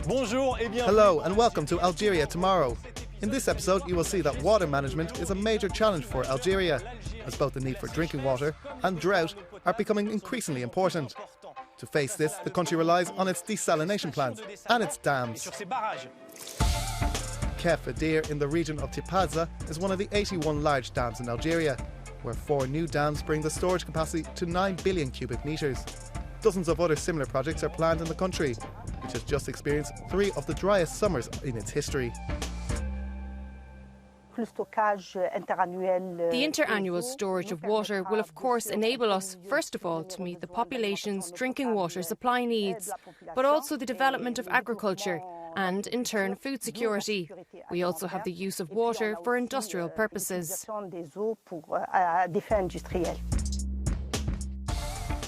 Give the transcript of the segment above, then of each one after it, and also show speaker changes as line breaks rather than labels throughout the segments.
Hello and welcome to Algeria Tomorrow. In this episode you will see that water management is a major challenge for Algeria, as both the need for drinking water and drought are becoming increasingly important. To face this, the country relies on its desalination plants and its dams. Kef in the region of Tipaza is one of the 81 large dams in Algeria, where 4 new dams bring the storage capacity to 9 billion cubic metres. Dozens of other similar projects are planned in the country, which has just experienced 3 of the driest summers in its history.
The interannual storage of water will of course enable us, first of all, to meet the population's drinking water supply needs, but also the development of agriculture and, in turn, food security. We also have the use of water for industrial purposes.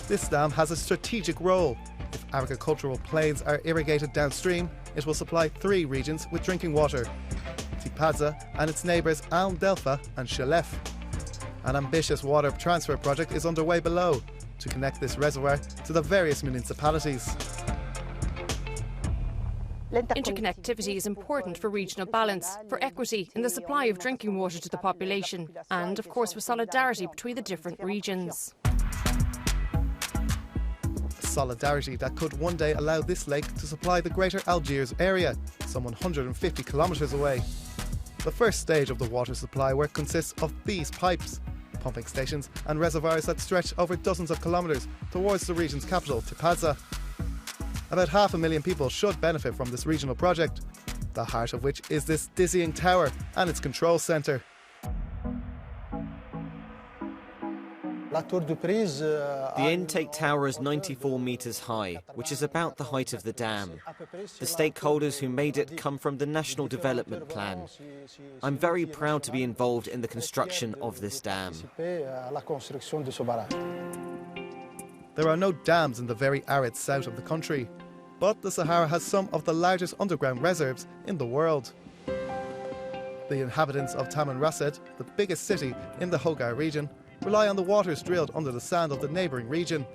This dam has a strategic role. If agricultural plains are irrigated downstream, it will supply 3 regions with drinking water: Tipaza and its neighbours Al Delfa and Shalef. An ambitious water transfer project is underway below to connect this reservoir to the various municipalities.
Interconnectivity is important for regional balance, for equity in the supply of drinking water to the population, and of course for solidarity between the different regions.
Solidarity that could one day allow this lake to supply the greater Algiers area, some 150 kilometres away. The first stage of the water supply work consists of these pipes, pumping stations and reservoirs that stretch over dozens of kilometres towards the region's capital, Tipaza. About 500,000 people should benefit from this regional project, the heart of which is this dizzying tower and its control centre.
The intake tower is 94 metres high, which is about the height of the dam. The stakeholders who made it come from the National Development Plan. I'm very proud to be involved in the construction of this dam.
There are no dams in the very arid south of the country, but the Sahara has some of the largest underground reserves in the world. The inhabitants of Tamanrasset, the biggest city in the Hogar region, rely on the waters drilled under the sand of the neighbouring region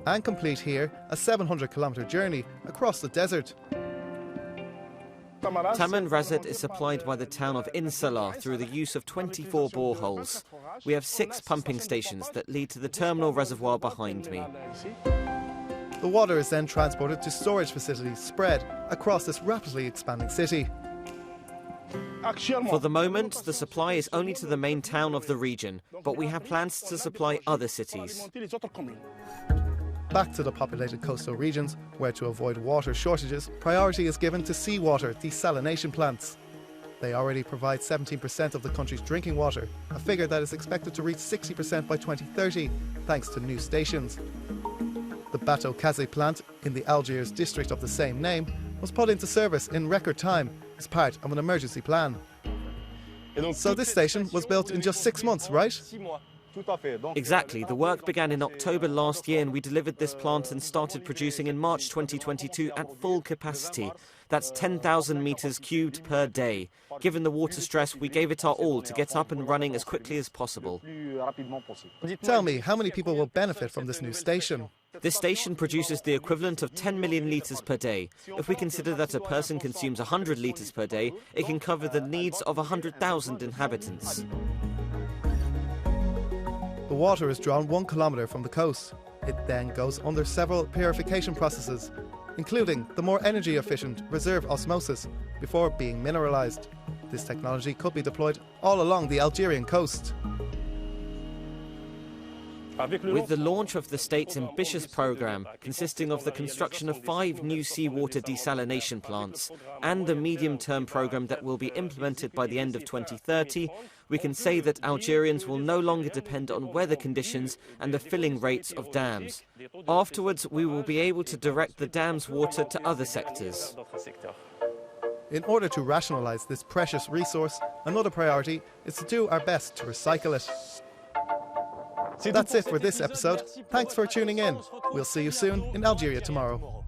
and complete here a 700-kilometre journey across the desert.
Tamanrasset is supplied by the town of Insalar through the use of 24 boreholes. We have 6 pumping stations that lead to the terminal reservoir behind me.
The water is then transported to storage facilities spread across this rapidly expanding city.
For the moment, the supply is only to the main town of the region, but we have plans to supply other cities.
Back to the populated coastal regions, where to avoid water shortages, priority is given to seawater desalination plants. They already provide 17% of the country's drinking water, a figure that is expected to reach 60% by 2030, thanks to new stations. The Bateau Kaze plant, in the Algiers district of the same name, was put into service in record time as part of an emergency plan. So this station was built in just 6 months, right?
Exactly. The work began in October last year and we delivered this plant and started producing in March 2022 at full capacity. That's 10,000 metres cubed per day. Given the water stress, we gave it our all to get up and running as quickly as possible.
Tell me, how many people will benefit from this new station?
This station produces the equivalent of 10 million litres per day. If we consider that a person consumes 100 litres per day, it can cover the needs of 100,000 inhabitants.
The water is drawn 1 kilometre from the coast. It then goes under several purification processes, including the more energy efficient reserve osmosis, before being mineralised. This technology could be deployed all along the Algerian coast.
With the launch of the state's ambitious programme, consisting of the construction of 5 new seawater desalination plants and the medium-term programme that will be implemented by the end of 2030, we can say that Algerians will no longer depend on weather conditions and the filling rates of dams. Afterwards, we will be able to direct the dam's water to other sectors.
In order to rationalise this precious resource, another priority is to do our best to recycle it. That's it for this episode. Thanks for tuning in. We'll see you soon in Algeria Tomorrow.